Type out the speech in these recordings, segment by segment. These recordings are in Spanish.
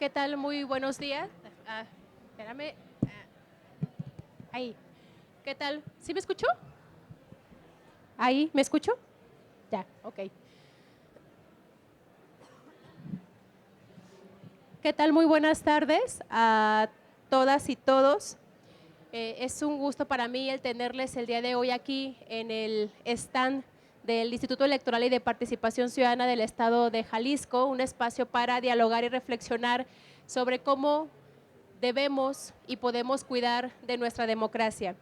¿qué tal? Muy buenos días. Espérame. Ahí. ¿Qué tal? ¿Sí me escuchó? Ahí, ¿me escucho? Ya, ok. ¿Qué tal? Muy buenas tardes a todas y todos. Es un gusto para mí el tenerles el día de hoy aquí en el stand del Instituto Electoral y de Participación Ciudadana del Estado de Jalisco, un espacio para dialogar y reflexionar sobre cómo debemos y podemos cuidar de nuestra democracia.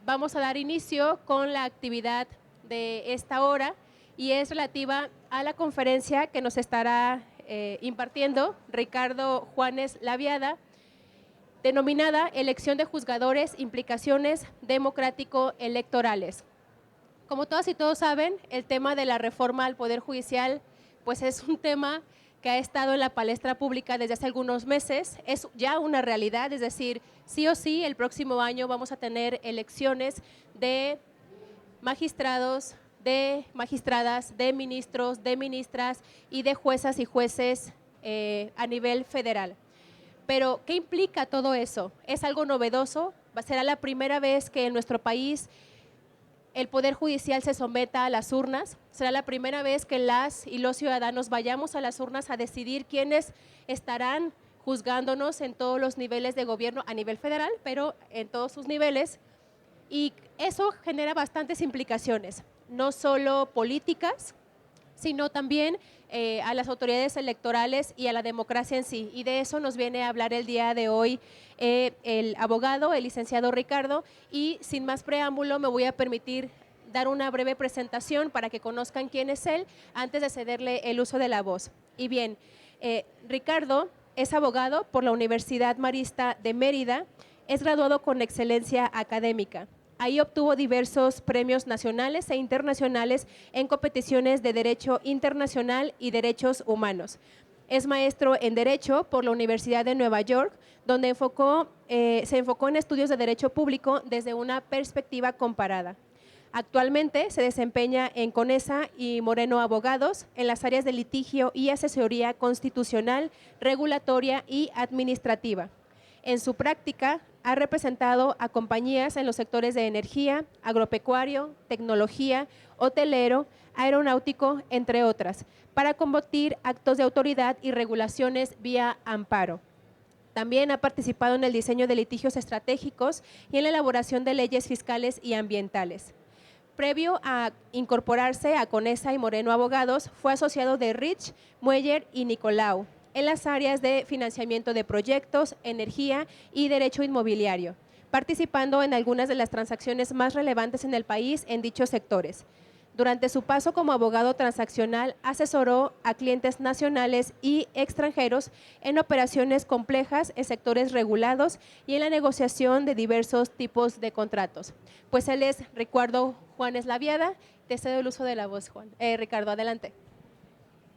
Vamos a dar inicio con la actividad de esta hora y es relativa a la conferencia que nos estará impartiendo Ricardo Juanes Laviada, denominada Elección de Juzgadores, Implicaciones Democrático-Electorales. Como todas y todos saben, el tema de la reforma al Poder Judicial pues es un tema que ha estado en la palestra pública desde hace algunos meses, es ya una realidad, es decir, sí o sí, el próximo año vamos a tener elecciones de magistrados, de magistradas, de ministros, de ministras y de juezas y jueces a nivel federal. Pero, ¿qué implica todo eso? ¿Es algo novedoso? ¿Será la primera vez que en nuestro país el Poder Judicial se someta a las urnas? ¿Será la primera vez que las y los ciudadanos vayamos a las urnas a decidir quiénes estarán juzgándonos en todos los niveles de gobierno, a nivel federal, pero en todos sus niveles? Y eso genera bastantes implicaciones, no solo políticas, sino también a las autoridades electorales y a la democracia en sí. Y de eso nos viene a hablar el día de hoy el abogado, el licenciado Ricardo, y sin más preámbulo me voy a permitir dar una breve presentación para que conozcan quién es él antes de cederle el uso de la voz. Y bien, Ricardo es abogado por la Universidad Marista de Mérida, es graduado con excelencia académica. Ahí obtuvo diversos premios nacionales e internacionales en competiciones de Derecho Internacional y Derechos Humanos. Es maestro en Derecho por la Universidad de Nueva York, donde se enfocó en estudios de Derecho Público desde una perspectiva comparada. Actualmente se desempeña en Conesa y Moreno Abogados en las áreas de litigio y asesoría constitucional, regulatoria y administrativa. En su práctica, ha representado a compañías en los sectores de energía, agropecuario, tecnología, hotelero, aeronáutico, entre otras, para combatir actos de autoridad y regulaciones vía amparo. También ha participado en el diseño de litigios estratégicos y en la elaboración de leyes fiscales y ambientales. Previo a incorporarse a Conesa y Moreno Abogados, fue asociado de Rich, Mueller y Nicolau en las áreas de financiamiento de proyectos, energía y derecho inmobiliario, participando en algunas de las transacciones más relevantes en el país en dichos sectores. Durante su paso como abogado transaccional, asesoró a clientes nacionales y extranjeros en operaciones complejas en sectores regulados y en la negociación de diversos tipos de contratos. Pues él es Ricardo Juanes Laviada. Te cedo el uso de la voz, Juan. Ricardo, adelante.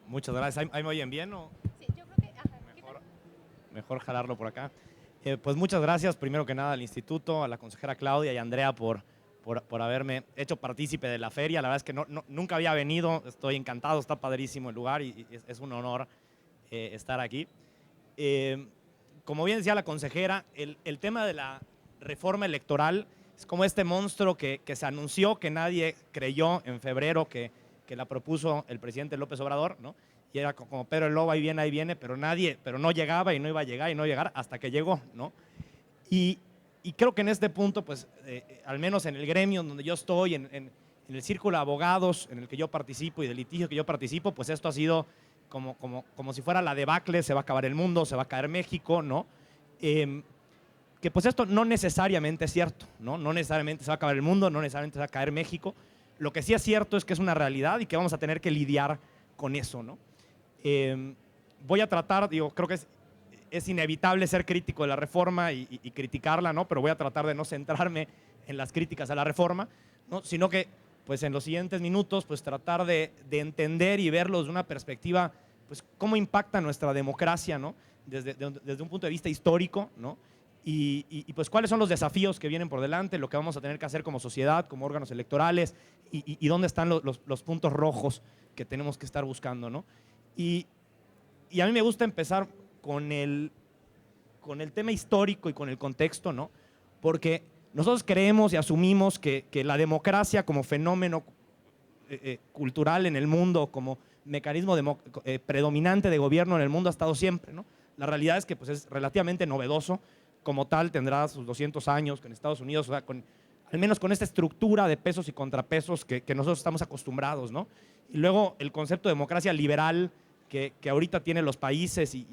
Muchas gracias. ¿Ahí me oyen bien o Sí, yo creo que… mejor jalarlo por acá? Pues muchas gracias, primero que nada, al instituto, a la consejera Claudia y a Andrea por haberme hecho partícipe de la feria. La verdad es que nunca había venido, estoy encantado, está padrísimo el lugar y es un honor estar aquí. Como bien decía la consejera, el tema de la reforma electoral es como este monstruo que se anunció, que nadie creyó en febrero que la propuso el presidente López Obrador, ¿no? Y era como Pedro el Lobo, ahí viene, pero no llegaba y no iba a llegar y no llegar hasta que llegó, ¿no? Y creo que en este punto, pues, al menos en el gremio donde yo estoy, en el círculo de abogados en el que yo participo y de litigio que yo participo, pues esto ha sido como si fuera la debacle, se va a acabar el mundo, se va a caer México, ¿no? Que pues esto no necesariamente es cierto, ¿no? No necesariamente se va a acabar el mundo, no necesariamente se va a caer México. Lo que sí es cierto es que es una realidad y que vamos a tener que lidiar con eso, ¿no? Voy a tratar, creo que es inevitable ser crítico de la reforma y criticarla, ¿no? Pero voy a tratar de no centrarme en las críticas a la reforma, ¿no? Sino que, pues en los siguientes minutos, pues tratar de entender y verlo desde una perspectiva, pues cómo impacta nuestra democracia, ¿no? Desde un punto de vista histórico, ¿no? Y pues cuáles son los desafíos que vienen por delante, lo que vamos a tener que hacer como sociedad, como órganos electorales y dónde están los puntos rojos que tenemos que estar buscando, ¿no? Y a mí me gusta empezar con el tema histórico y con el contexto, ¿no? Porque nosotros creemos y asumimos que la democracia como fenómeno cultural en el mundo, como mecanismo predominante de gobierno en el mundo ha estado siempre, ¿no? La realidad es que pues, es relativamente novedoso, como tal tendrá sus 200 años que en Estados Unidos, o sea, al menos con esta estructura de pesos y contrapesos que nosotros estamos acostumbrados, ¿no? Y luego el concepto de democracia liberal que ahorita tienen los países y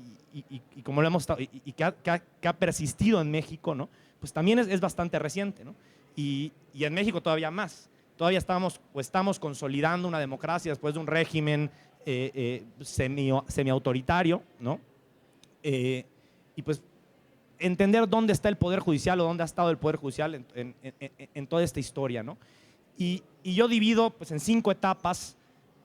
como lo hemos estado, y que ha persistido en México, ¿no? Pues también es bastante reciente, ¿no? Y en México todavía más. Todavía estamos consolidando una democracia después de un régimen semiautoritario, ¿no? Y pues entender dónde está el Poder Judicial o dónde ha estado el Poder Judicial en toda esta historia, ¿no? Y yo divido pues, en 5 etapas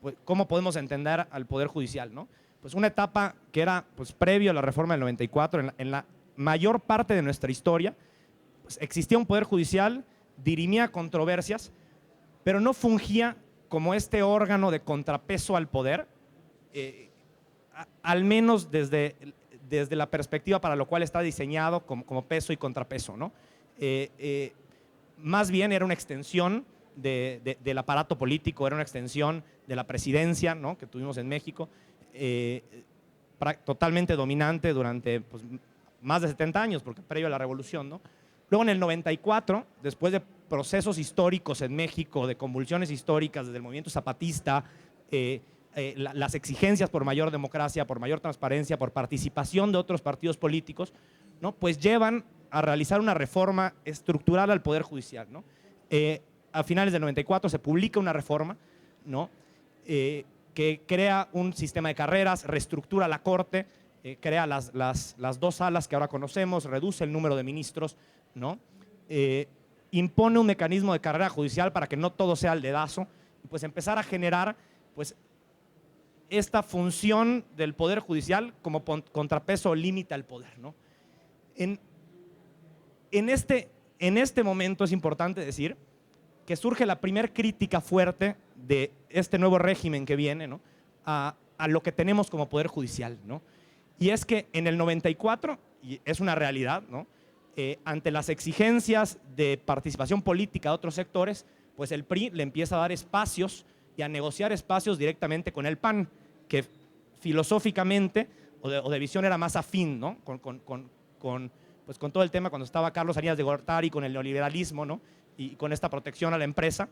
pues, cómo podemos entender al Poder Judicial, ¿no? Pues una etapa que era pues, previo a la reforma del 94, en la mayor parte de nuestra historia, pues, existía un Poder Judicial, dirimía controversias, pero no fungía como este órgano de contrapeso al poder, al menos desde la perspectiva para lo cual está diseñado como peso y contrapeso, ¿no? Más bien era una extensión del aparato político, era una extensión de la presidencia, ¿no? Que tuvimos en México, totalmente dominante durante pues, más de 70 años, porque previo a la revolución, ¿no? Luego en el 94, después de procesos históricos en México, de convulsiones históricas desde el movimiento zapatista, las exigencias por mayor democracia, por mayor transparencia, por participación de otros partidos políticos, ¿no? Pues llevan a realizar una reforma estructural al Poder Judicial, ¿no? A finales del 94 se publica una reforma, ¿no? Que crea un sistema de carreras, reestructura la Corte, crea las 2 salas que ahora conocemos, reduce el número de ministros, ¿no? Impone un mecanismo de carrera judicial para que no todo sea al dedazo, y pues empezar a generar pues, esta función del Poder Judicial como contrapeso o límite al poder, ¿no? En este momento es importante decir que surge la primer crítica fuerte de este nuevo régimen que viene, ¿no? a lo que tenemos como Poder Judicial, ¿no? Y es que en el 94, y es una realidad, ¿no? Ante las exigencias de participación política de otros sectores, pues el PRI le empieza a dar espacios y a negociar espacios directamente con el PAN, que filosóficamente o de visión era más afín, ¿no? Pues con todo el tema cuando estaba Carlos Salinas de Gortari, con el neoliberalismo, ¿no? Y con esta protección a la empresa,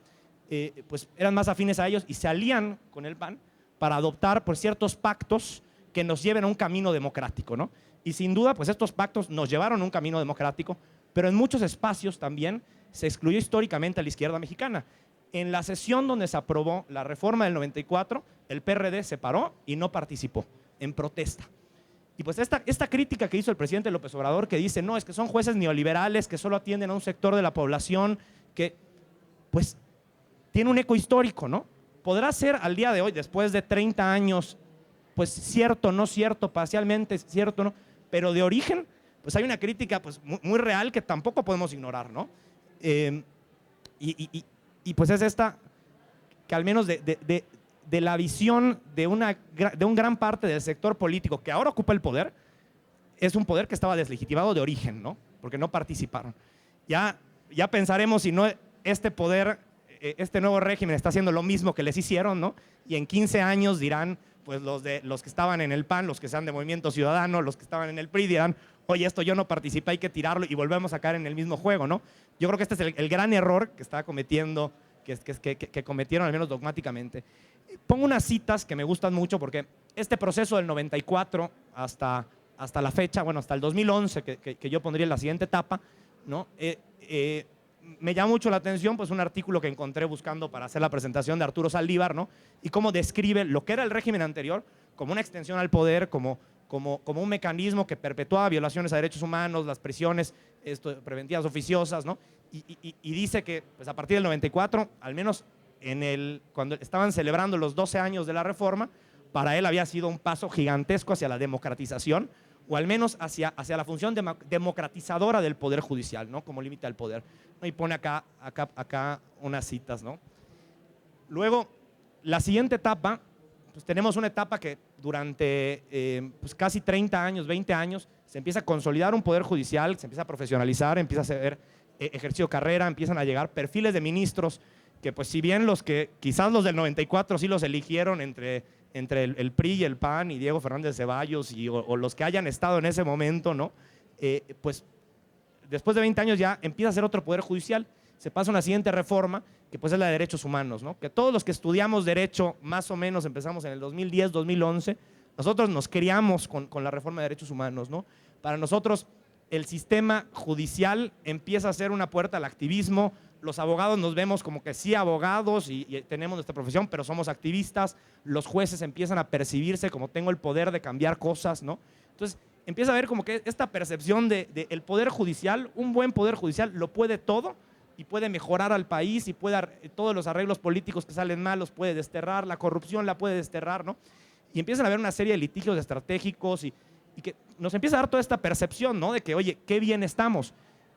pues eran más afines a ellos y se alían con el PAN para adoptar pues, ciertos pactos que nos lleven a un camino democrático, ¿no? Y sin duda, pues estos pactos nos llevaron a un camino democrático, pero en muchos espacios también se excluyó históricamente a la izquierda mexicana. En la sesión donde se aprobó la reforma del 94, el PRD se paró y no participó en protesta. Y pues esta crítica que hizo el presidente López Obrador, que dice, no, es que son jueces neoliberales que solo atienden a un sector de la población, que pues tiene un eco histórico, ¿no? Podrá ser al día de hoy, después de 30 años, pues cierto, no cierto, parcialmente cierto, ¿no? Pero de origen, pues hay una crítica pues, muy real que tampoco podemos ignorar, ¿no? Y pues es esta, que al menos de la visión de un gran parte del sector político que ahora ocupa el poder, es un poder que estaba deslegitimado de origen, ¿no? Porque no participaron. Ya pensaremos si no este poder, este nuevo régimen está haciendo lo mismo que les hicieron, ¿no? Y en 15 años dirán, pues los que estaban en el PAN, los que sean de Movimiento Ciudadano, los que estaban en el PRI dirán, oye, esto yo no participé, hay que tirarlo y volvemos a caer en el mismo juego, ¿no? Yo creo que este es el gran error que está cometiendo, que cometieron al menos dogmáticamente. Pongo unas citas que me gustan mucho porque este proceso del 94 hasta la fecha, bueno, hasta el 2011, que yo pondría en la siguiente etapa, ¿no? Me llama mucho la atención pues, un artículo que encontré buscando para hacer la presentación de Arturo Saldívar, ¿no? Y cómo describe lo que era el régimen anterior como una extensión al poder, como un mecanismo que perpetuaba violaciones a derechos humanos, las prisiones preventivas oficiosas, ¿no? Y dice que pues, a partir del 94, al menos cuando estaban celebrando los 12 años de la reforma, para él había sido un paso gigantesco hacia la democratización, o al menos hacia la función democratizadora del Poder Judicial, ¿no? Como límite al poder. Y pone acá unas citas, ¿no? Luego, la siguiente etapa, pues tenemos una etapa que durante pues casi 30 años, 20 años, se empieza a consolidar un poder judicial, se empieza a profesionalizar, empieza a ser ejercicio de carrera, empiezan a llegar perfiles de ministros que pues si bien quizás los del 94 sí los eligieron entre el PRI y el PAN y Diego Fernández Ceballos o los que hayan estado en ese momento, ¿no? Pues después de 20 años ya empieza a ser otro poder judicial, se pasa una siguiente reforma que pues es la de derechos humanos, ¿no? Que todos los que estudiamos derecho, más o menos empezamos en el 2010, 2011, nosotros nos criamos con la reforma de derechos humanos, ¿no? Para nosotros el sistema judicial empieza a ser una puerta al activismo, los abogados nos vemos como que sí abogados y tenemos nuestra profesión, pero somos activistas, los jueces empiezan a percibirse como tengo el poder de cambiar cosas, ¿no? Entonces empieza a ver como que esta percepción de el poder judicial, un buen poder judicial lo puede todo y puede mejorar al país y todos los arreglos políticos que salen mal los puede desterrar, la corrupción la puede desterrar, ¿no? Y empiezan a haber una serie de litigios estratégicos y que nos empieza a dar toda esta percepción, ¿no? De que, oye, qué bien estamos.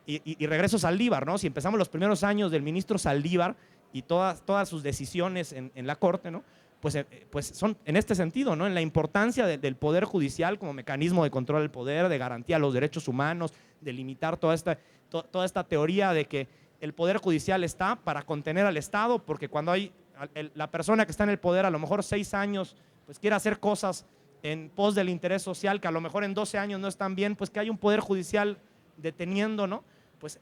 Y regreso a Saldívar, ¿no? Si empezamos los primeros años del ministro Saldívar y todas sus decisiones en la Corte, ¿no? Pues son en este sentido, ¿no? En la importancia del Poder Judicial como mecanismo de control del poder, de garantía de los derechos humanos, de limitar toda esta teoría de que el Poder Judicial está para contener al Estado, porque cuando hay la persona que está en el poder a lo mejor 6 años, pues quiere hacer cosas en pos del interés social que a lo mejor en 12 años no están bien, pues que hay un Poder Judicial deteniendo, ¿no? Pues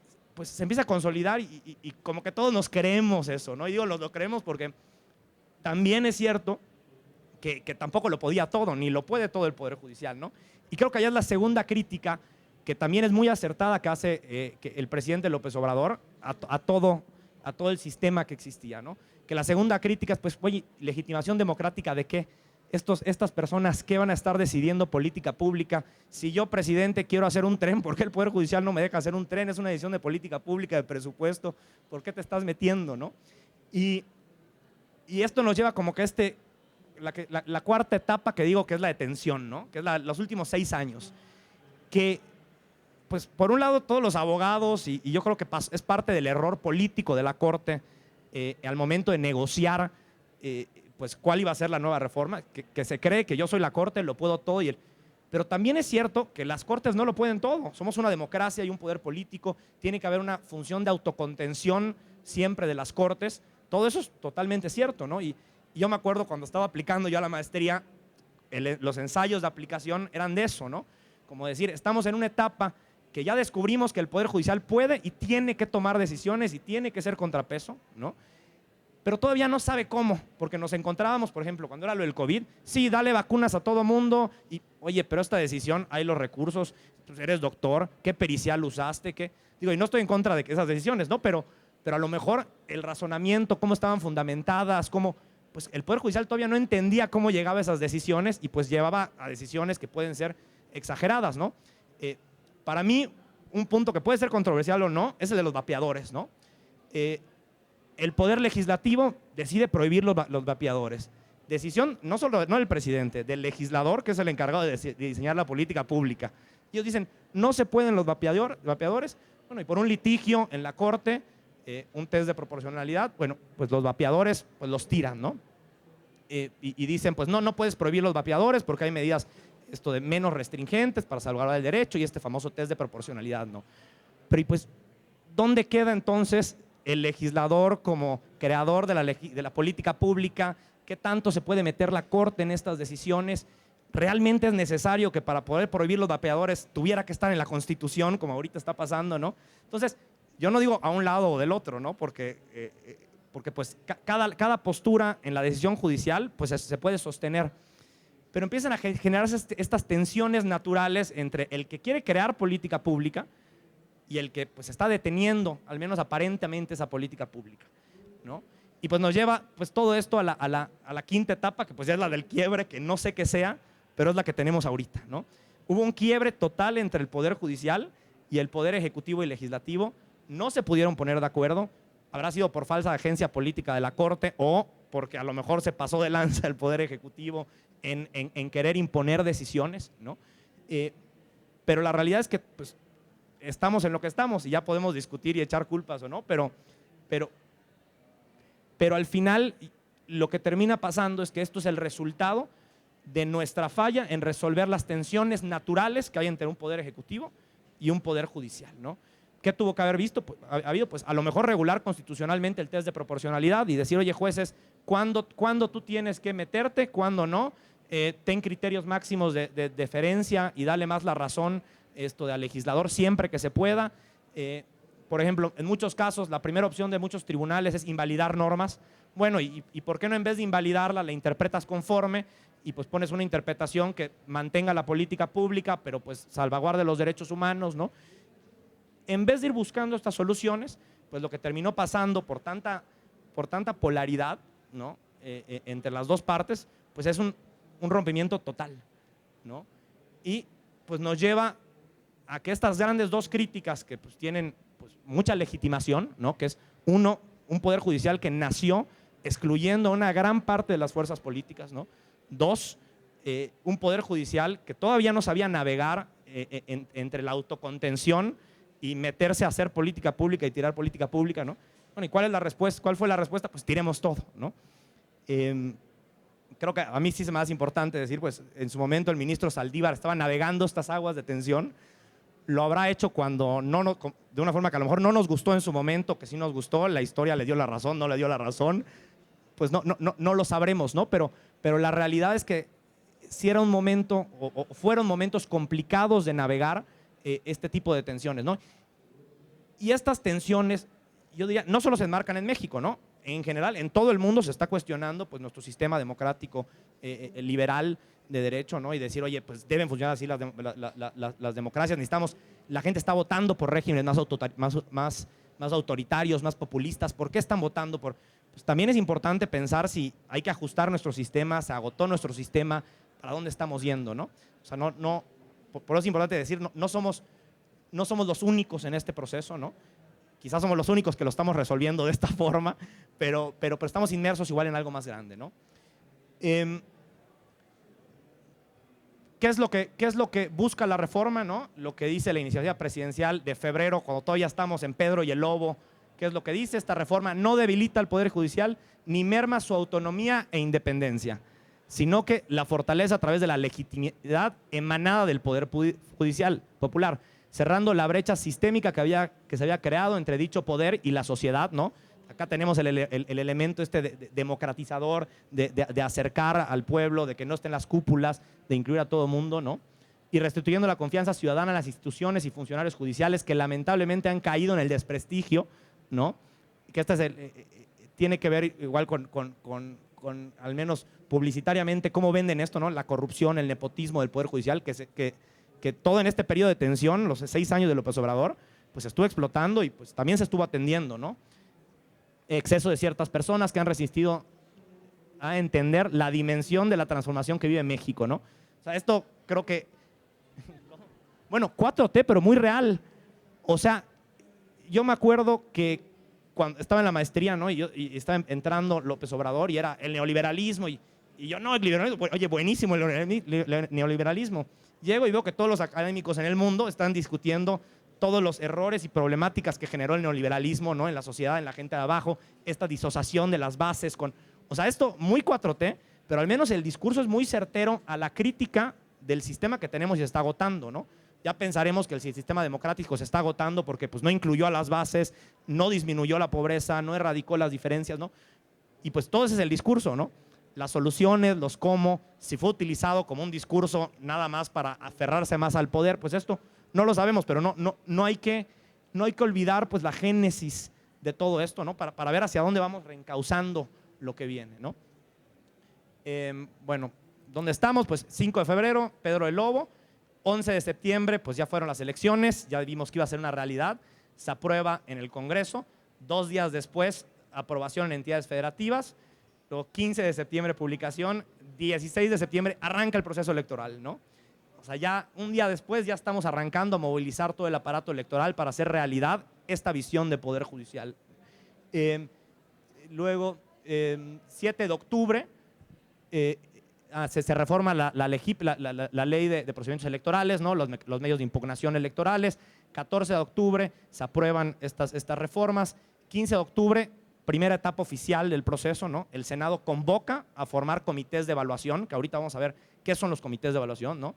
se empieza a consolidar y como que todos nos creemos eso, ¿no? Y digo, lo creemos porque también es cierto que tampoco lo podía todo, ni lo puede todo el Poder Judicial, ¿no? Y creo que allá es la segunda crítica que también es muy acertada que hace que el presidente López Obrador a todo el sistema que existía, ¿no? Que la segunda crítica es, pues, oye, legitimación democrática de qué. Estas personas, ¿qué van a estar decidiendo política pública? Si yo, presidente, quiero hacer un tren, ¿por qué el Poder Judicial no me deja hacer un tren? Es una decisión de política pública, de presupuesto, ¿por qué te estás metiendo, no? Y esto nos lleva como que la cuarta etapa que digo que es la detención, ¿no? Que es los últimos 6 años. Que, pues, por un lado, todos los abogados, y yo creo que es parte del error político de la Corte al momento de negociar pues cuál iba a ser la nueva reforma, que se cree que yo soy la Corte, lo puedo todo, pero también es cierto que las Cortes no lo pueden todo, somos una democracia y un poder político, tiene que haber una función de autocontención siempre de las Cortes, todo eso es totalmente cierto, ¿no? Y yo me acuerdo cuando estaba aplicando yo a la maestría, los ensayos de aplicación eran de eso, ¿no? Como decir, estamos en una etapa que ya descubrimos que el Poder Judicial puede y tiene que tomar decisiones y tiene que ser contrapeso, ¿no? Pero todavía no sabe cómo, porque nos encontrábamos, por ejemplo, cuando era lo del COVID, sí, dale vacunas a todo mundo, y oye, pero esta decisión, hay los recursos, pues eres doctor, ¿qué pericial usaste? Digo, y no estoy en contra de esas decisiones, ¿no? Pero a lo mejor el razonamiento, cómo estaban fundamentadas, pues el Poder Judicial todavía no entendía cómo llegaba a esas decisiones y pues llevaba a decisiones que pueden ser exageradas, ¿no? Para mí, un punto que puede ser controversial o no, es el de los vapeadores, ¿no? El Poder Legislativo decide prohibir los vapeadores. Decisión no solo no del presidente, del legislador, que es el encargado de diseñar la política pública. Ellos dicen, no se pueden los vapeadores. Bueno, y por un litigio en la Corte, un test de proporcionalidad, bueno, pues los vapeadores pues los tiran, ¿no? Y dicen, pues no puedes prohibir los vapeadores porque hay medidas de menos restringentes para salvaguardar el derecho y este famoso test de proporcionalidad, ¿no? Pero, y pues, ¿dónde queda entonces el legislador como creador de la política pública? ¿Qué tanto se puede meter la Corte en estas decisiones? ¿Realmente es necesario que para poder prohibir los vapeadores tuviera que estar en la Constitución, como ahorita está pasando, ¿no? Entonces, yo no digo a un lado o del otro, ¿no? Porque pues cada postura en la decisión judicial pues se puede sostener. Pero empiezan a generarse estas tensiones naturales entre el que quiere crear política pública y el que pues está deteniendo, al menos aparentemente, esa política pública, ¿no? Y pues nos lleva pues todo esto a la quinta etapa, que pues ya es la del quiebre, que no sé qué sea, pero es la que tenemos ahorita, ¿no? Hubo un quiebre total entre el Poder Judicial y el Poder Ejecutivo y Legislativo, no se pudieron poner de acuerdo, habrá sido por falsa agencia política de la Corte o porque a lo mejor se pasó de lanza el Poder Ejecutivo en querer imponer decisiones, ¿no? Pero la realidad es que pues, estamos en lo que estamos y ya podemos discutir y echar culpas o no, pero al final lo que termina pasando es que esto es el resultado de nuestra falla en resolver las tensiones naturales que hay entre un poder ejecutivo y un poder judicial, ¿no? ¿Qué tuvo que haber habido? Pues a lo mejor regular constitucionalmente el test de proporcionalidad y decir, oye, jueces, ¿cuándo tú tienes que meterte? ¿Cuándo no? Ten criterios máximos de deferencia y dale más la razón al legislador siempre que se pueda. Por ejemplo, en muchos casos, la primera opción de muchos tribunales es invalidar normas. Bueno, ¿y por qué no en vez de invalidarla la interpretas conforme y pues pones una interpretación que mantenga la política pública, pero pues salvaguarde los derechos humanos, ¿no? En vez de ir buscando estas soluciones, pues lo que terminó pasando por tanta polaridad, ¿no? Entre las dos partes, pues es un rompimiento total, ¿no? Y pues nos lleva a que estas grandes dos críticas que pues tienen pues mucha legitimación, ¿no? Que es uno, un poder judicial que nació excluyendo a una gran parte de las fuerzas políticas, ¿no? Dos, un poder judicial que todavía no sabía navegar entre la autocontención y meterse a hacer política pública y tirar política pública, ¿no? Bueno, ¿y cuál es la respuesta? ¿Cuál fue la respuesta? Pues tiremos todo, ¿no? Creo que a mí sí se me hace importante decir, pues en su momento el ministro Saldívar estaba navegando estas aguas de tensión, lo habrá hecho cuando de una forma que a lo mejor no nos gustó en su momento, que sí nos gustó, la historia le dio la razón, no le dio la razón, pues no lo sabremos, ¿no? Pero la realidad es que sí era un momento, o fueron momentos complicados de navegar este tipo de tensiones, ¿no? Y estas tensiones, yo diría, no solo se enmarcan en México, ¿no? En general, en todo el mundo se está cuestionando pues, nuestro sistema democrático liberal de derecho, ¿no? Y decir, oye, pues deben funcionar así las democracias, necesitamos, la gente está votando por regímenes más autoritarios, más populistas. ¿Por qué están votando por...? Pues también es importante pensar si hay que ajustar nuestro sistema, se agotó nuestro sistema, para dónde estamos yendo, ¿no? O sea, por eso es importante decir, no somos los únicos en este proceso, ¿no? Quizás somos los únicos que lo estamos resolviendo de esta forma, pero estamos inmersos igual en algo más grande, ¿no? ¿Qué es lo que busca la reforma, ¿no? Lo que dice la iniciativa presidencial de febrero, cuando todavía estamos en Pedro y el Lobo. ¿Qué es lo que dice? Esta reforma no debilita al Poder Judicial ni merma su autonomía e independencia, sino que la fortalece a través de la legitimidad emanada del Poder Judicial popular, cerrando la brecha sistémica que se había creado entre dicho poder y la sociedad, ¿no? Acá tenemos el elemento democratizador de acercar al pueblo, de que no estén las cúpulas, de incluir a todo mundo, ¿no? Y restituyendo la confianza ciudadana en las instituciones y funcionarios judiciales que lamentablemente han caído en el desprestigio, ¿no? Que tiene que ver igual con al menos publicitariamente cómo venden esto, ¿no? La corrupción, el nepotismo del Poder Judicial, que todo en este periodo de tensión, los 6 años de López Obrador, pues se estuvo explotando y pues también se estuvo atendiendo, ¿no? Exceso de ciertas personas que han resistido a entender la dimensión de la transformación que vive México, ¿no? O sea, esto creo que, bueno, 4T, pero muy real. O sea, yo me acuerdo que cuando estaba en la maestría, ¿no? Y estaba entrando López Obrador y era el neoliberalismo y yo, no, el liberalismo, oye, buenísimo el neoliberalismo. Llego y veo que todos los académicos en el mundo están discutiendo todos los errores y problemáticas que generó el neoliberalismo, ¿no? En la sociedad, en la gente de abajo, esta disociación de las bases o sea, esto muy 4T, pero al menos el discurso es muy certero a la crítica del sistema que tenemos y se está agotando, ¿no? Ya pensaremos que el sistema democrático se está agotando porque pues, no incluyó a las bases, no disminuyó la pobreza, no erradicó las diferencias, ¿no? Y pues todo ese es el discurso, ¿no? Las soluciones, los cómo, si fue utilizado como un discurso nada más para aferrarse más al poder, pues esto no lo sabemos, pero no hay que olvidar pues la génesis de todo esto, ¿no? Para ver hacia dónde vamos reencauzando lo que viene, ¿no? Bueno, ¿dónde estamos? Pues 5 de febrero, Pedro el Lobo. 11 de septiembre, pues ya fueron las elecciones, ya vimos que iba a ser una realidad, se aprueba en el Congreso, 2 días después, aprobación en entidades federativas, luego 15 de septiembre publicación, 16 de septiembre arranca el proceso electoral, ¿no? O sea, ya un día después ya estamos arrancando a movilizar todo el aparato electoral para hacer realidad esta visión de Poder Judicial. Luego, 7 de octubre, se reforma la ley de procedimientos electorales, ¿no? Los medios de impugnación electorales. 14 de octubre se aprueban estas reformas. 15 de octubre primera etapa oficial del proceso, ¿no? El Senado convoca a formar comités de evaluación, que ahorita vamos a ver qué son los comités de evaluación, ¿no?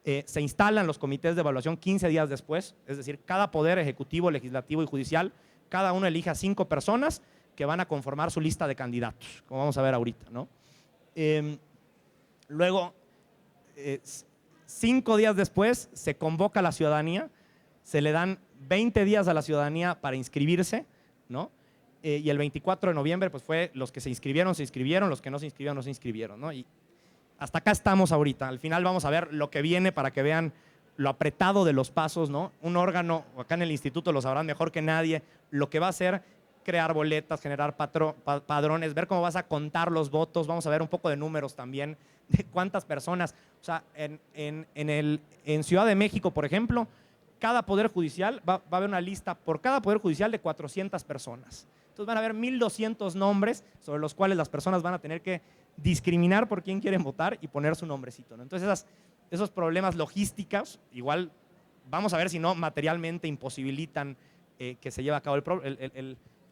Se instalan los comités de evaluación 15 días después, es decir, cada poder ejecutivo, legislativo y judicial, cada uno elige a 5 personas que van a conformar su lista de candidatos, como vamos a ver ahorita, ¿no? Luego, 5 días después, se convoca a la ciudadanía, se le dan 20 días a la ciudadanía para inscribirse, ¿no? Y el 24 de noviembre, pues fue los que se inscribieron, los que no se inscribieron, no se inscribieron, ¿no? Y hasta acá estamos ahorita. Al final vamos a ver lo que viene para que vean lo apretado de los pasos, ¿no? Un órgano, acá en el instituto lo sabrán mejor que nadie, lo que va a hacer crear boletas, generar padrones, ver cómo vas a contar los votos, vamos a ver un poco de números también, de cuántas personas. O sea, en Ciudad de México, por ejemplo, cada poder judicial va a haber una lista por cada poder judicial de 400 personas. Entonces van a haber 1,200 nombres sobre los cuales las personas van a tener que discriminar por quién quieren votar y poner su nombrecito, ¿no? Entonces esos problemas logísticos, igual vamos a ver si no materialmente imposibilitan que se lleve a cabo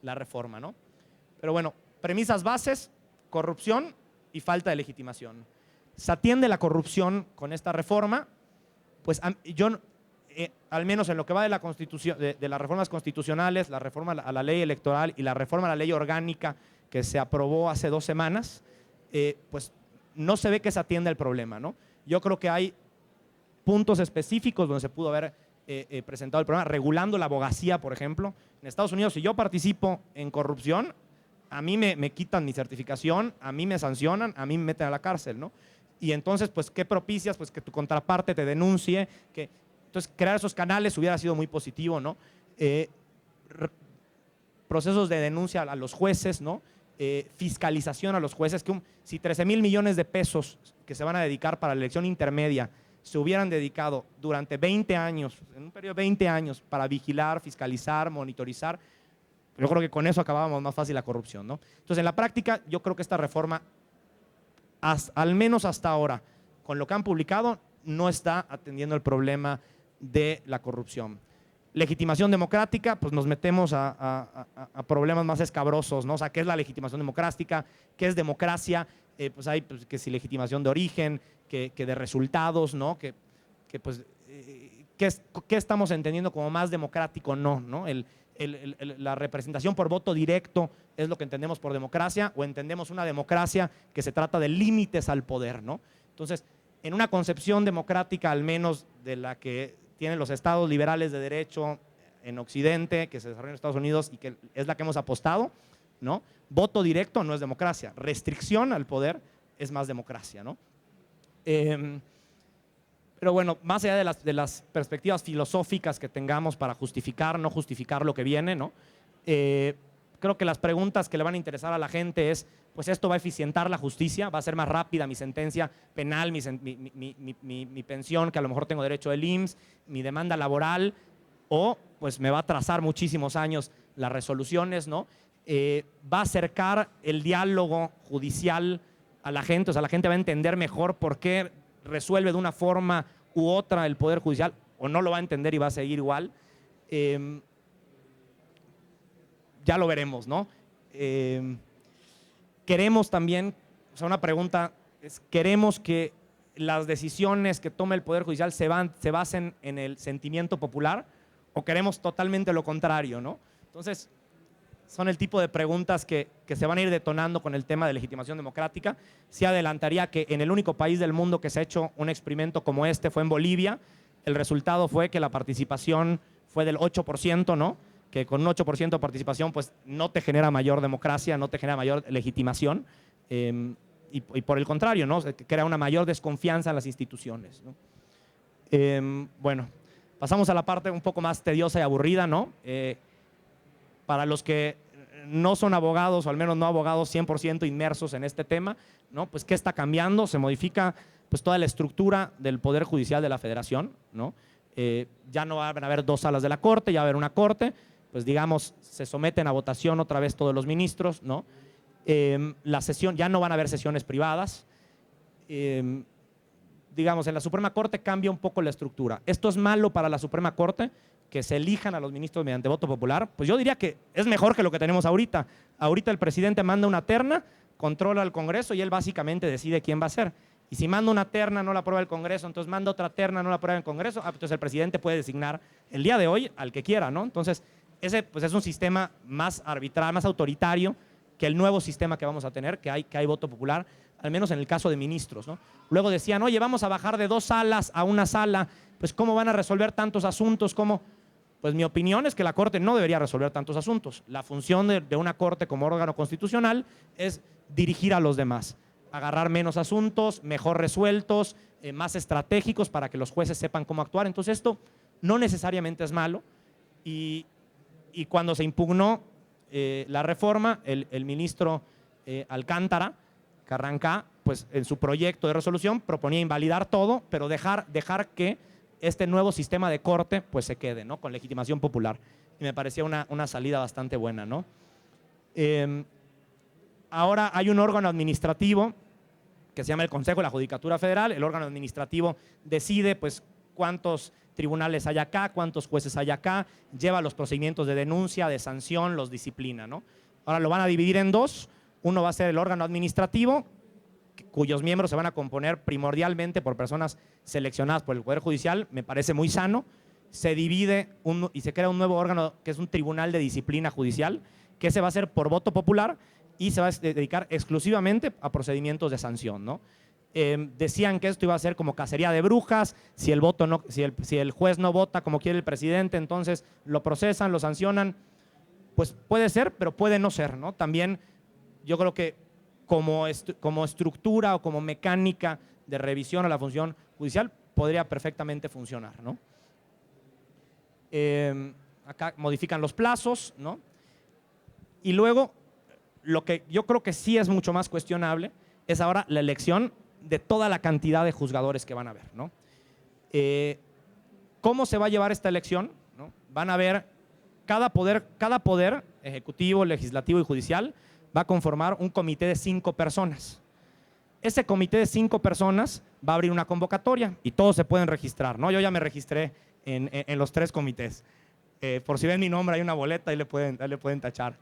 la reforma, ¿no? Pero bueno, premisas bases, corrupción y falta de legitimación. ¿Se atiende la corrupción con esta reforma? Pues yo, al menos en lo que va de la Constitución, de las reformas constitucionales, la reforma a la ley electoral y la reforma a la ley orgánica que se aprobó hace 2 semanas, pues no se ve que se atienda el problema, ¿no? Yo creo que hay puntos específicos donde se pudo haber presentado el problema, regulando la abogacía, por ejemplo. En Estados Unidos, si yo participo en corrupción, a mí me quitan mi certificación, a mí me sancionan, a mí me meten a la cárcel, ¿no? Y entonces, pues, ¿qué propicias? Pues que tu contraparte te denuncie. Entonces, crear esos canales hubiera sido muy positivo, ¿no? Procesos de denuncia a los jueces, ¿no? Fiscalización a los jueces, que si 13,000 millones de pesos que se van a dedicar para la elección intermedia se hubieran dedicado durante 20 años, en un periodo de 20 años, para vigilar, fiscalizar, monitorizar, yo creo que con eso acabábamos más fácil la corrupción, ¿no? Entonces, en la práctica, yo creo que esta reforma, al menos hasta ahora, con lo que han publicado, no está atendiendo el problema de la corrupción. Legitimación democrática, pues nos metemos a problemas más escabrosos, ¿no? O sea, ¿qué es la legitimación democrática? ¿Qué es democracia? Pues hay que si legitimación de origen, que de resultados, ¿no? Pues, ¿qué estamos entendiendo como más democrático? ¿No? La representación por voto directo es lo que entendemos por democracia, o entendemos una democracia que se trata de límites al poder, ¿no? Entonces, en una concepción democrática, al menos de la que tienen los estados liberales de derecho en Occidente, que se desarrollan en Estados Unidos y que es la que hemos apostado, ¿no? Voto directo no es democracia, restricción al poder es más democracia, ¿no? Pero bueno, más allá de las perspectivas filosóficas que tengamos para justificar, no justificar lo que viene, ¿no? Creo que las preguntas que le van a interesar a la gente es, pues esto va a eficientar la justicia, va a ser más rápida mi sentencia penal, mi pensión, que a lo mejor tengo derecho del IMSS, mi demanda laboral, o pues me va a atrasar muchísimos años las resoluciones, ¿no? Va a acercar el diálogo judicial a la gente, o sea, la gente va a entender mejor por qué resuelve de una forma u otra el Poder Judicial, o no lo va a entender y va a seguir igual. Ya lo veremos, ¿no? Queremos también, o sea, una pregunta es, ¿queremos que las decisiones que tome el Poder Judicial se basen en el sentimiento popular, o queremos totalmente lo contrario, ¿no? Entonces, son el tipo de preguntas que se van a ir detonando con el tema de legitimación democrática. Se adelantaría que en el único país del mundo que se ha hecho un experimento como este fue en Bolivia. El resultado fue que la participación fue del 8%, ¿no? Que con un 8% de participación pues no te genera mayor democracia, no te genera mayor legitimación, y por el contrario, ¿no? Crea una mayor desconfianza en las instituciones, ¿no? Bueno, pasamos a la parte un poco más tediosa y aburrida, ¿no? Para los que no son abogados, o al menos no abogados 100% inmersos en este tema, ¿no? Pues ¿qué está cambiando? Se modifica pues toda la estructura del Poder Judicial de la Federación, ¿no? Ya no van a haber 2 salas de la Corte, ya va a haber una Corte, pues digamos, se someten a votación otra vez todos los ministros, ¿no? La sesión, ya no van a haber sesiones privadas, digamos, en la Suprema Corte cambia un poco la estructura. ¿Esto es malo para la Suprema Corte? Que se elijan a los ministros mediante voto popular. Pues yo diría que es mejor que lo que tenemos ahorita. Ahorita el presidente manda una terna, controla al Congreso y él básicamente decide quién va a ser. Y si manda una terna, no la aprueba el Congreso, entonces manda otra terna, no la aprueba el Congreso, entonces el presidente puede designar el día de hoy al que quiera, ¿no? Entonces, ese pues, es un sistema más arbitral, más autoritario que el nuevo sistema que vamos a tener, que hay voto popular, al menos en el caso de ministros, ¿no? Luego decían, oye, vamos a bajar de 2 salas a una sala, pues ¿cómo van a resolver tantos asuntos? ¿Cómo? Pues mi opinión es que la Corte no debería resolver tantos asuntos. La función de una Corte como órgano constitucional es dirigir a los demás, agarrar menos asuntos, mejor resueltos, más estratégicos para que los jueces sepan cómo actuar. Entonces esto no necesariamente es malo y cuando se impugnó la reforma, el ministro Alcántara, Carrancá, pues en su proyecto de resolución proponía invalidar todo, pero dejar que este nuevo sistema de corte pues se quede, ¿no? Con legitimación popular. Y me parecía una salida bastante buena, ¿no? Ahora hay un órgano administrativo que se llama el Consejo de la Judicatura Federal. El órgano administrativo decide pues cuántos tribunales hay acá, cuántos jueces hay acá, lleva los procedimientos de denuncia, de sanción, los disciplina, ¿no? Ahora lo van a dividir en 2. Uno va a ser el órgano administrativo, cuyos miembros se van a componer primordialmente por personas seleccionadas por el Poder Judicial. Me parece muy sano. Se divide y se crea un nuevo órgano que es un tribunal de disciplina judicial, que se va a hacer por voto popular y se va a dedicar exclusivamente a procedimientos de sanción, ¿no? Decían que esto iba a ser como cacería de brujas, si el juez no vota como quiere el presidente, entonces lo procesan, lo sancionan. Pues puede ser, pero puede no ser, ¿no? También yo creo que como estructura o como mecánica de revisión a la función judicial podría perfectamente funcionar, ¿no? Acá modifican los plazos, ¿no? Y luego, lo que yo creo que sí es mucho más cuestionable es ahora la elección de toda la cantidad de juzgadores que van a haber, ¿no? ¿Cómo se va a llevar esta elección? ¿No? Van a haber cada poder ejecutivo, legislativo y judicial va a conformar un comité de 5 personas. Ese comité de 5 personas va a abrir una convocatoria y todos se pueden registrar, ¿no? Yo ya me registré en los 3 comités. Por si ven mi nombre, hay una boleta y le pueden tachar.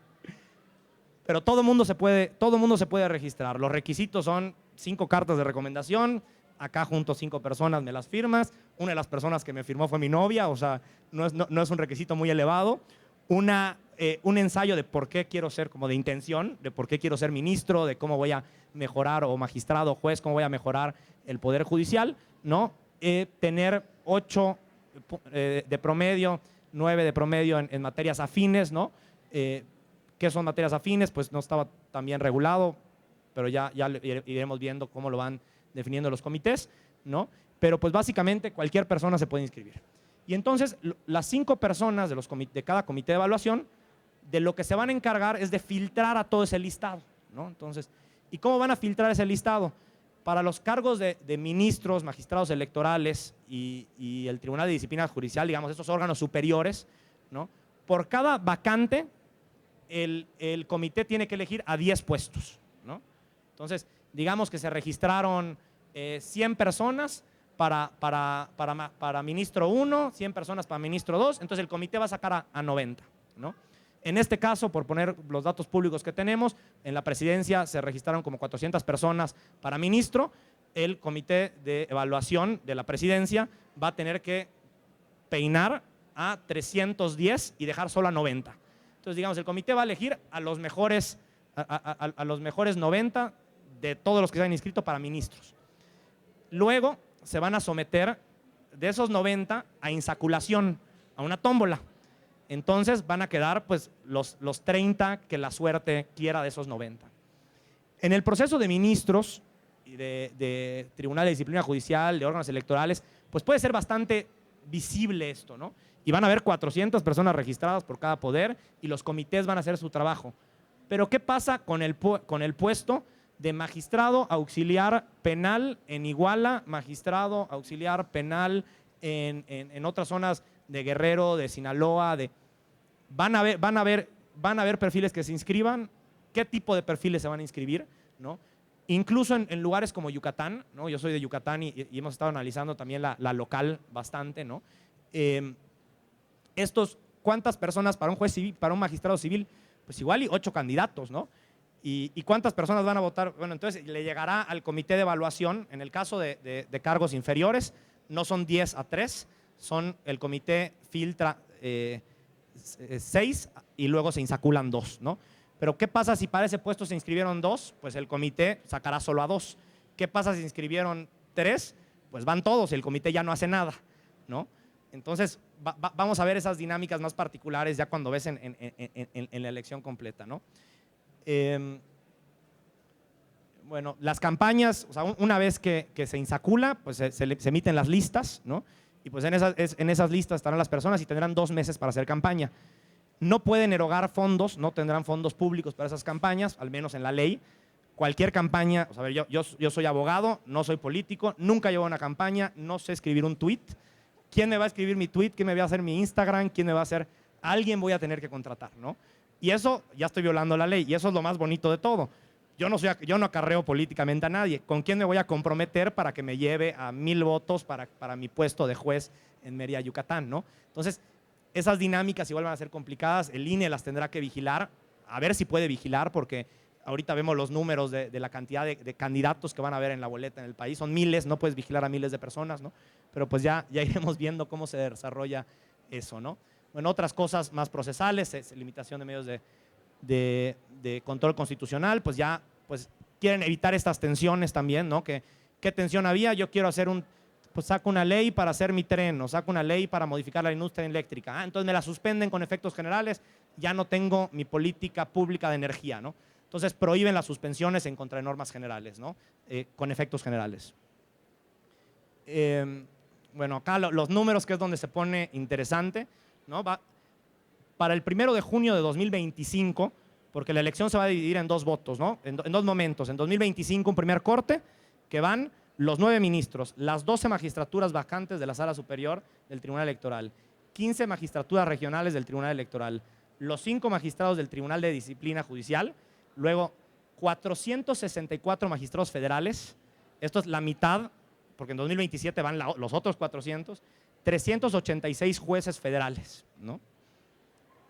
Pero todo el mundo se puede registrar. Los requisitos son 5 cartas de recomendación. Acá junto 5 personas me las firmas. Una de las personas que me firmó fue mi novia, o sea, no es un requisito muy elevado. Un ensayo de por qué quiero ser, como de intención, de por qué quiero ser ministro, de cómo voy a mejorar, o magistrado, juez, cómo voy a mejorar el Poder Judicial, ¿no? Tener 8 de promedio, 9 de promedio en materias afines, ¿no? ¿Qué son materias afines? Pues no estaba tan bien regulado, pero ya iremos viendo cómo lo van definiendo los comités, ¿no? Pero pues básicamente cualquier persona se puede inscribir. Y entonces las 5 personas de cada comité de evaluación, de lo que se van a encargar es de filtrar a todo ese listado, ¿no? Entonces, ¿y cómo van a filtrar ese listado? Para los cargos de ministros, magistrados electorales y el Tribunal de Disciplina Judicial, digamos, estos órganos superiores, ¿no? Por cada vacante, el comité tiene que elegir a 10 puestos, ¿no? Entonces, digamos que se registraron 100 personas para ministro 1, 100 personas para ministro 2, entonces el comité va a sacar a 90, ¿no? En este caso, por poner los datos públicos que tenemos, en la presidencia se registraron como 400 personas para ministro. El comité de evaluación de la presidencia va a tener que peinar a 310 y dejar solo a 90. Entonces, digamos, el comité va a elegir a los mejores 90 de todos los que se han inscrito para ministros. Luego se van a someter de esos 90 a insaculación, a una tómbola. Entonces van a quedar pues los 30 que la suerte quiera de esos 90. En el proceso de ministros y de Tribunal de Disciplina Judicial, de órganos electorales, pues puede ser bastante visible esto, ¿no? Y van a haber 400 personas registradas por cada poder y los comités van a hacer su trabajo. Pero ¿qué pasa con el puesto de magistrado auxiliar penal en Iguala, magistrado auxiliar penal en otras zonas de Guerrero, de Sinaloa? Van a haber perfiles que se inscriban. ¿Qué tipo de perfiles se van a inscribir, ¿no? incluso en lugares como Yucatán, ¿no? Yo soy de Yucatán y hemos estado analizando también la local bastante, ¿no? ¿Cuántas personas para un juez civil, para un magistrado civil? Pues igual y 8 candidatos, ¿no? ¿Y cuántas personas van a votar? Bueno, entonces le llegará al comité de evaluación, en el caso de cargos inferiores, no son 10 a 3, el comité filtra 6 y luego se insaculan 2, ¿no? Pero ¿qué pasa si para ese puesto se inscribieron 2? Pues el comité sacará solo a 2. ¿Qué pasa si se inscribieron 3? Pues van todos y el comité ya no hace nada, ¿no? Entonces, vamos a ver esas dinámicas más particulares ya cuando ves en la elección completa, ¿no? Bueno, las campañas, o sea, una vez que se insacula, pues se emiten las listas, ¿no? Y pues en esas listas estarán las personas y tendrán 2 meses para hacer campaña. No pueden erogar fondos, no tendrán fondos públicos para esas campañas, al menos en la ley. Cualquier campaña, o sea, a ver, yo soy abogado, no soy político, nunca llevo una campaña, no sé escribir un tweet. ¿Quién me va a escribir mi tweet? ¿Quién me va a hacer mi Instagram? ¿Quién me va a hacer? Alguien voy a tener que contratar, ¿no? Y eso, ya estoy violando la ley, y eso es lo más bonito de todo. Yo no acarreo políticamente a nadie. ¿Con quién me voy a comprometer para que me lleve a 1000 votos para mi puesto de juez en Mérida, Yucatán, ¿no? Entonces, esas dinámicas igual van a ser complicadas. El INE las tendrá que vigilar, a ver si puede vigilar, porque ahorita vemos los números de la cantidad de candidatos que van a haber en la boleta en el país. Son miles, no puedes vigilar a miles de personas, ¿no? Pero pues ya iremos viendo cómo se desarrolla eso, ¿no? Bueno, otras cosas más procesales, limitación de medios de control constitucional, pues ya quieren evitar estas tensiones también, ¿no? ¿Qué tensión había? Yo quiero hacer pues saco una ley para hacer mi tren, o saco una ley para modificar la industria eléctrica. Entonces me la suspenden con efectos generales, ya no tengo mi política pública de energía, ¿no? Entonces prohíben las suspensiones en contra de normas generales, ¿no? Con efectos generales. Bueno, acá los números, que es donde se pone interesante, ¿no? Para el 1 de junio de 2025, porque la elección se va a dividir en 2 votos, ¿no? En 2 momentos. En 2025 un primer corte, que van los 9 ministros, las 12 magistraturas vacantes de la Sala Superior del Tribunal Electoral, 15 magistraturas regionales del Tribunal Electoral, los 5 magistrados del Tribunal de Disciplina Judicial, luego 464 magistrados federales, esto es la mitad, porque en 2027 van los otros 400, 386 jueces federales, ¿no?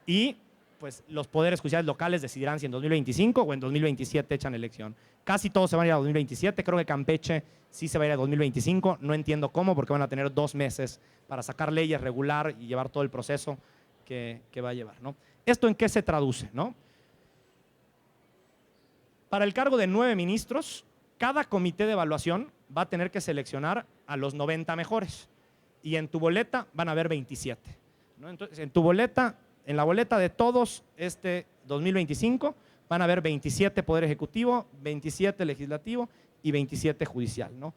Y pues los poderes judiciales locales decidirán si en 2025 o en 2027 echan elección. Casi todos se van a ir a 2027, creo que Campeche sí se va a ir a 2025, no entiendo cómo, porque van a tener 2 meses para sacar leyes, regular y llevar todo el proceso que va a llevar, ¿no? ¿Esto en qué se traduce, no? Para el cargo de 9 ministros, cada comité de evaluación va a tener que seleccionar a los 90 mejores y en tu boleta van a haber 27, ¿no? Entonces, en la boleta de todos 2025 van a haber 27 Poder Ejecutivo, 27 Legislativo y 27 Judicial, ¿no?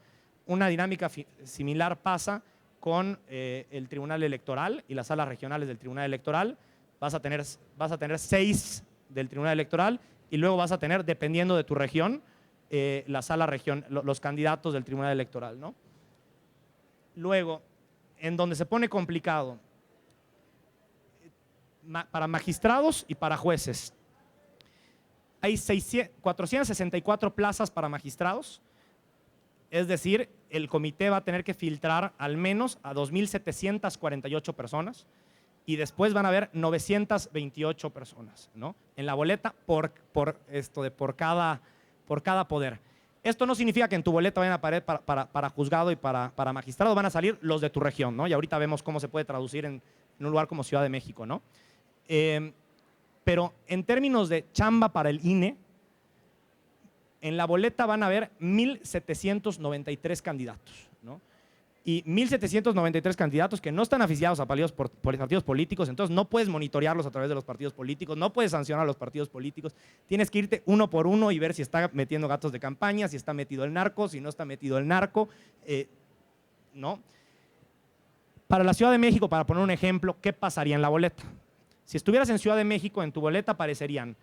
Una dinámica similar pasa con el Tribunal Electoral y las salas regionales del Tribunal Electoral. Vas a tener 6 del Tribunal Electoral y luego vas a tener, dependiendo de tu región, los candidatos del Tribunal Electoral, ¿no? Luego, en donde se pone complicado, para magistrados y para jueces. Hay 464 plazas para magistrados, es decir, el comité va a tener que filtrar al menos a 2.748 personas y después van a haber 928 personas, ¿no? En la boleta por cada poder. Esto no significa que en tu boleta vayan a aparecer para juzgado y para magistrado, van a salir los de tu región, ¿no? Y ahorita vemos cómo se puede traducir en un lugar como Ciudad de México, ¿no? Pero en términos de chamba para el INE, en la boleta van a haber 1.793 candidatos, ¿no? Y 1.793 candidatos que no están afiliados a partidos políticos, entonces no puedes monitorearlos a través de los partidos políticos, no puedes sancionar a los partidos políticos, tienes que irte uno por uno y ver si está metiendo gatos de campaña, si está metido el narco, si no está metido el narco, ¿no? Para la Ciudad de México, para poner un ejemplo, ¿qué pasaría en la boleta? Si estuvieras en Ciudad de México, en tu boleta aparecerían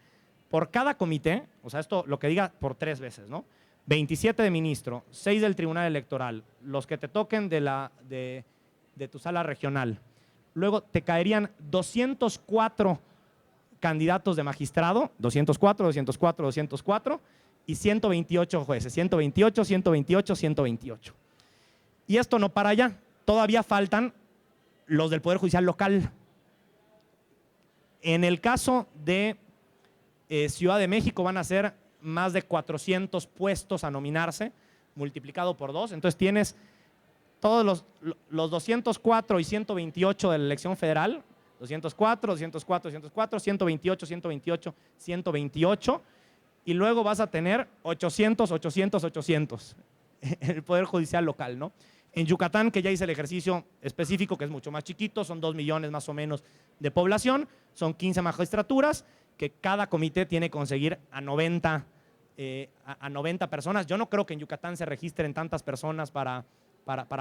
por cada comité, o sea, esto lo que diga por 3 veces, ¿no? 27 de ministro, 6 del Tribunal Electoral, los que te toquen de tu sala regional. Luego te caerían 204 candidatos de magistrado, 204, y 128 jueces, 128, 128, 128. Y esto no para allá, todavía faltan los del Poder Judicial local. En el caso de Ciudad de México van a ser más de 400 puestos a nominarse, multiplicado por 2. Entonces tienes todos los 204 y 128 de la elección federal, 204, 204, 204, 128, 128, 128, y luego vas a tener 800, 800, 800 en el Poder Judicial local, ¿no? En Yucatán, que ya hice el ejercicio específico, que es mucho más chiquito, son 2 millones más o menos de población, son 15 magistraturas, que cada comité tiene que conseguir a 90 personas. Yo no creo que en Yucatán se registren tantas personas para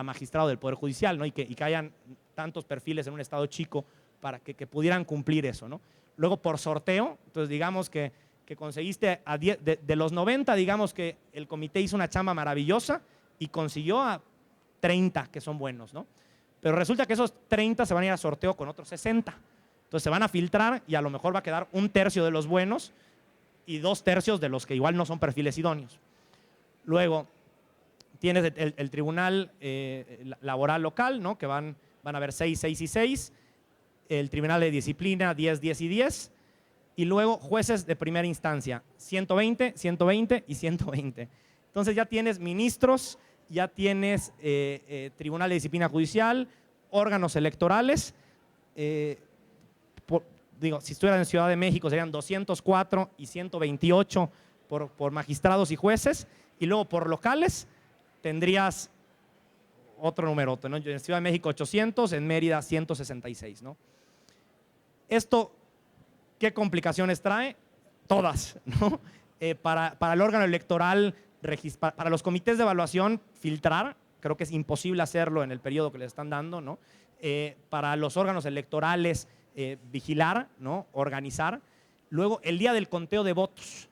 magistrado del Poder Judicial, ¿no? y que hayan tantos perfiles en un estado chico para que pudieran cumplir eso, ¿no? Luego por sorteo, entonces digamos que conseguiste a 10, de los 90, digamos que el comité hizo una chamba maravillosa y consiguió a 30 que son buenos, ¿no? Pero resulta que esos 30 se van a ir a sorteo con otros 60. Entonces se van a filtrar y a lo mejor va a quedar 1/3 de los buenos y 2/3 de los que igual no son perfiles idóneos. Luego tienes el tribunal laboral local, ¿no? Que van a haber 6, 6 y 6. El tribunal de disciplina 10, 10 y 10. Y luego jueces de primera instancia 120, 120 y 120. Entonces ya tienes ministros, ya tienes tribunal de disciplina judicial, órganos electorales. Si estuvieran en Ciudad de México serían 204 y 128 por magistrados y jueces, y luego por locales tendrías otro numerote, ¿no? En Ciudad de México 800, en Mérida 166, ¿no? Esto, ¿qué complicaciones trae? Todas, ¿no? Para el órgano electoral, para los comités de evaluación, filtrar, creo que es imposible hacerlo en el periodo que les están dando, ¿no? Para los órganos electorales, vigilar, ¿no? Organizar. Luego, el día del conteo de votos.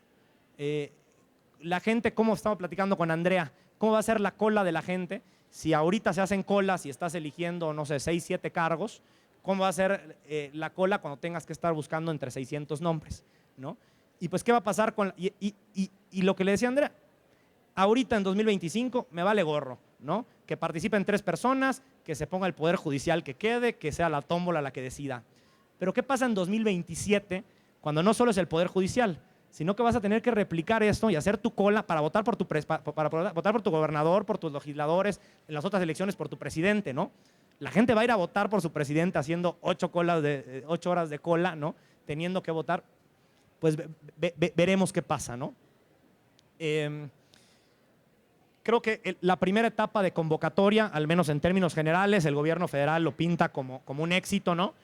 La gente, como estamos platicando con Andrea, ¿cómo va a ser la cola de la gente? Si ahorita se hacen colas y estás eligiendo, no sé, 6, 7 cargos, ¿cómo va a ser la cola cuando tengas que estar buscando entre 600 nombres, ¿no? Y pues, ¿qué va a pasar con y lo que le decía Andrea? Ahorita en 2025 me vale gorro, ¿no? Que participen 3 personas, que se ponga el Poder Judicial que quede, que sea la tómbola la que decida. Pero ¿qué pasa en 2027 cuando no solo es el Poder Judicial, sino que vas a tener que replicar esto y hacer tu cola para votar por tu gobernador, por tus legisladores, en las otras elecciones por tu presidente, ¿no? La gente va a ir a votar por su presidente haciendo 8 horas de cola, ¿no? Teniendo que votar. Pues veremos qué pasa, ¿no? Creo que la primera etapa de convocatoria, al menos en términos generales, el gobierno federal lo pinta como un éxito, ¿no?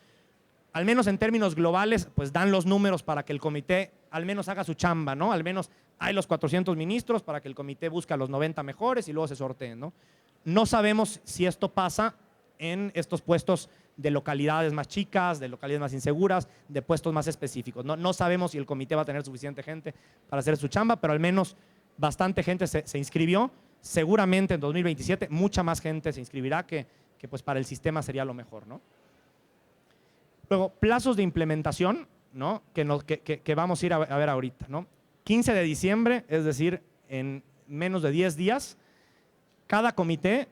Al menos en términos globales, pues dan los números para que el comité al menos haga su chamba, ¿no? Al menos hay los 400 ministros para que el comité busque a los 90 mejores y luego se sorteen, ¿no? No sabemos si esto pasa en estos puestos de localidades más chicas, de localidades más inseguras, de puestos más específicos. No sabemos si el comité va a tener suficiente gente para hacer su chamba, pero al menos bastante gente se inscribió. Seguramente en 2027 mucha más gente se inscribirá que pues para el sistema sería lo mejor, ¿no? Luego, plazos de implementación, ¿no? que vamos a ir a ver ahorita, ¿no? 15 de diciembre, es decir, en menos de 10 días, cada comité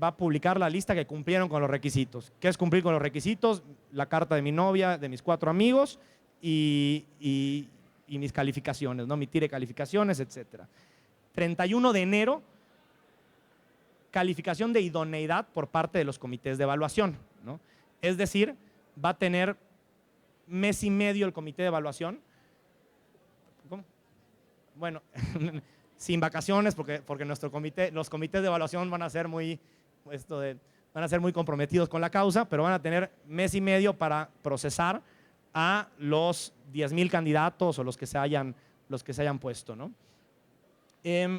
va a publicar la lista que cumplieron con los requisitos. ¿Qué es cumplir con los requisitos? La carta de mi novia, de mis 4 amigos y mis calificaciones, ¿no? Mi tire de calificaciones, etcétera. 31 de enero, calificación de idoneidad por parte de los comités de evaluación, ¿no? Es decir, va a tener mes y medio el comité de evaluación. ¿Cómo? Bueno, sin vacaciones, porque los comités de evaluación van a ser muy comprometidos con la causa, pero van a tener mes y medio para procesar a los 10,000 candidatos o los que se hayan puesto, ¿no?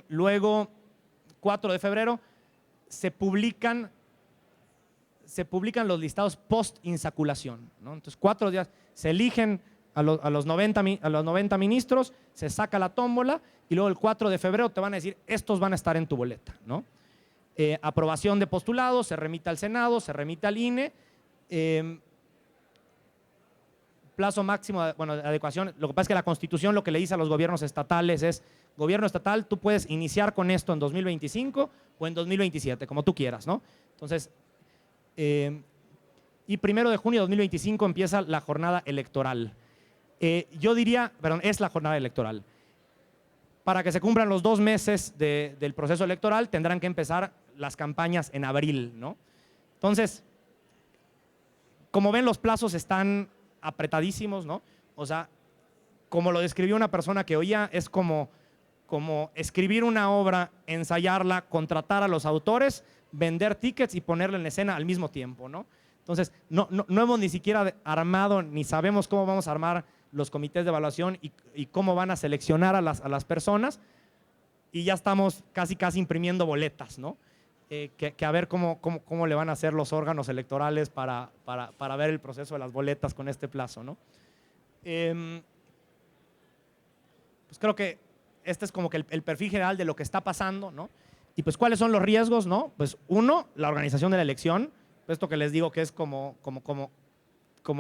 Luego, 4 de febrero, se publican los listados post-insaculación, ¿no? Entonces, 4 días, se eligen a los 90 ministros, se saca la tómbola y luego el 4 de febrero te van a decir, estos van a estar en tu boleta, ¿no? Aprobación de postulados, se remite al Senado, se remite al INE. plazo máximo de adecuación, lo que pasa es que la Constitución lo que le dice a los gobiernos estatales es, gobierno estatal, tú puedes iniciar con esto en 2025 o en 2027, como tú quieras, ¿no? Entonces, y 1 de junio de 2025 empieza la jornada electoral. Yo diría, perdón, es la jornada electoral. Para que se cumplan los 2 meses del proceso electoral, tendrán que empezar las campañas en abril, ¿no? Entonces, como ven, los plazos están apretadísimos, ¿no? O sea, como lo describió una persona que oía, es como escribir una obra, ensayarla, contratar a los autores, vender tickets y ponerla en escena al mismo tiempo, ¿no? Entonces, no hemos ni siquiera armado, ni sabemos cómo vamos a armar los comités de evaluación y cómo van a seleccionar a las personas, y ya estamos casi imprimiendo boletas, ¿no? Que a ver cómo le van a hacer los órganos electorales para ver el proceso de las boletas con este plazo, ¿no? Pues creo que este es como que el perfil general de lo que está pasando, ¿no? Y pues, ¿cuáles son los riesgos, no? Pues uno, la organización de la elección, esto que les digo que es como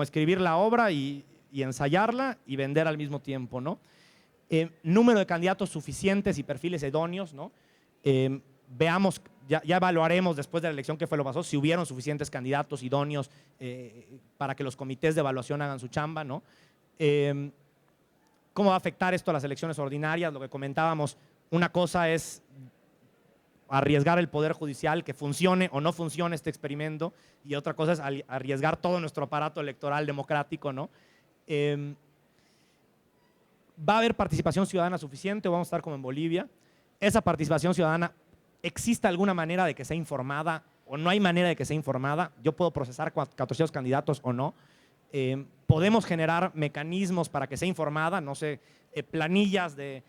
escribir la obra y ensayarla y vender al mismo tiempo, ¿no? Número de candidatos suficientes y perfiles idóneos, ¿no? Veamos, ya evaluaremos después de la elección qué fue lo que pasó, si hubieron suficientes candidatos idóneos para que los comités de evaluación hagan su chamba, ¿no? ¿Cómo va a afectar esto a las elecciones ordinarias? Lo que comentábamos, una cosa es arriesgar el Poder Judicial, que funcione o no funcione este experimento, y otra cosa es arriesgar todo nuestro aparato electoral democrático, ¿no? ¿Va a haber participación ciudadana suficiente o vamos a estar como en Bolivia? Esa participación ciudadana, ¿existe alguna manera de que sea informada o no hay manera de que sea informada? Yo puedo procesar 400 candidatos o no. Podemos generar mecanismos para que sea informada, no sé, planillas de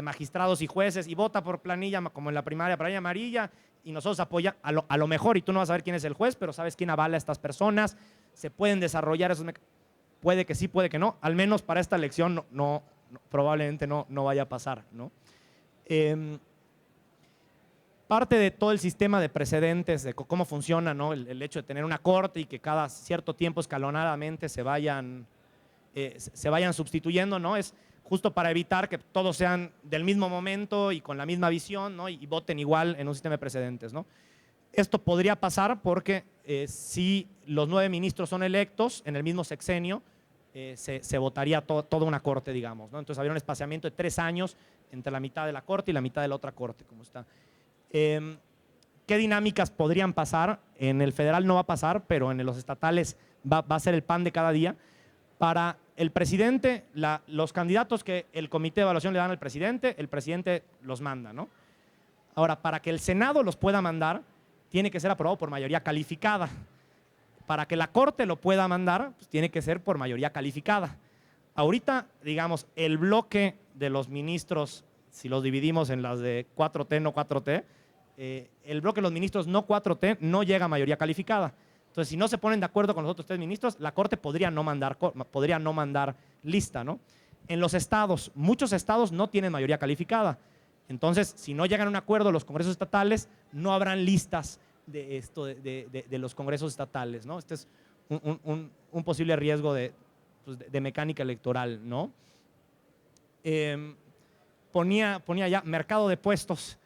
magistrados y jueces, y vota por planilla como en la primaria amarilla, y nosotros apoya a lo mejor, y tú no vas a saber quién es el juez, pero sabes quién avala a estas personas. Se pueden desarrollar esos mecanismos. Puede que sí, puede que no. Al menos para esta elección probablemente no vaya a pasar, ¿no? Parte de todo el sistema de precedentes, de cómo funciona, ¿no? El hecho de tener una corte y que cada cierto tiempo escalonadamente se vayan sustituyendo, ¿no? Es justo para evitar que todos sean del mismo momento y con la misma visión, ¿no? Y voten igual en un sistema de precedentes, ¿no? Esto podría pasar porque si los 9 ministros son electos en el mismo sexenio, se votaría toda una corte, digamos, ¿no? Entonces habría un espaciamiento de 3 años entre la mitad de la corte y la mitad de la otra corte, como está. ¿Qué dinámicas podrían pasar? En el federal no va a pasar, pero en los estatales va a ser el pan de cada día. Para el presidente, los candidatos que el comité de evaluación le dan al presidente, el presidente los manda, ¿no? Ahora, para que el Senado los pueda mandar, tiene que ser aprobado por mayoría calificada. Para que la Corte lo pueda mandar, pues tiene que ser por mayoría calificada. Ahorita, digamos, el bloque de los ministros, si los dividimos en las de 4T, no 4T, el bloque de los ministros no 4T no llega a mayoría calificada. Entonces, si no se ponen de acuerdo con los otros 3 ministros, la Corte podría no mandar lista, ¿no? En los estados, muchos estados no tienen mayoría calificada. Entonces, si no llegan a un acuerdo los congresos estatales, no habrán listas de los congresos estatales, ¿no? Este es un posible riesgo de mecánica electoral, ¿no? Ponía ya mercado de puestos.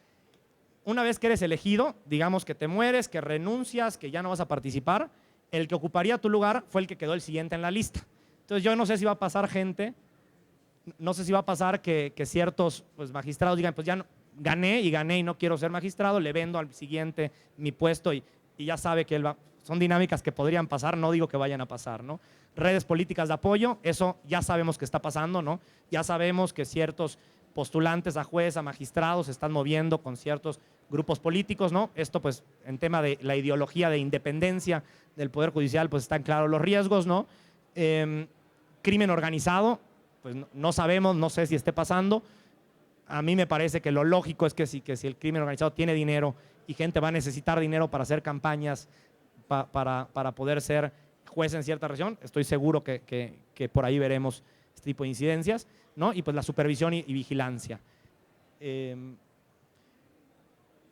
Una vez que eres elegido, digamos que te mueres, que renuncias, que ya no vas a participar, el que ocuparía tu lugar fue el que quedó el siguiente en la lista. Entonces yo no sé si va a pasar gente, no sé si va a pasar que ciertos magistrados digan, pues ya no, gané y no quiero ser magistrado, le vendo al siguiente mi puesto y ya sabe que él va. Son dinámicas que podrían pasar, no digo que vayan a pasar, ¿no? Redes políticas de apoyo, eso ya sabemos que está pasando, ¿no? Ya sabemos que ciertos postulantes a juez, a magistrados se están moviendo con ciertos grupos políticos, ¿no? Esto pues en tema de la ideología de independencia del Poder Judicial pues están claros los riesgos, ¿no? Crimen organizado, pues no sabemos, no sé si esté pasando. A mí me parece que lo lógico es que si el crimen organizado tiene dinero y gente va a necesitar dinero para hacer campañas, para poder ser juez en cierta región, estoy seguro que por ahí veremos este tipo de incidencias, ¿no? Y pues la supervisión y vigilancia.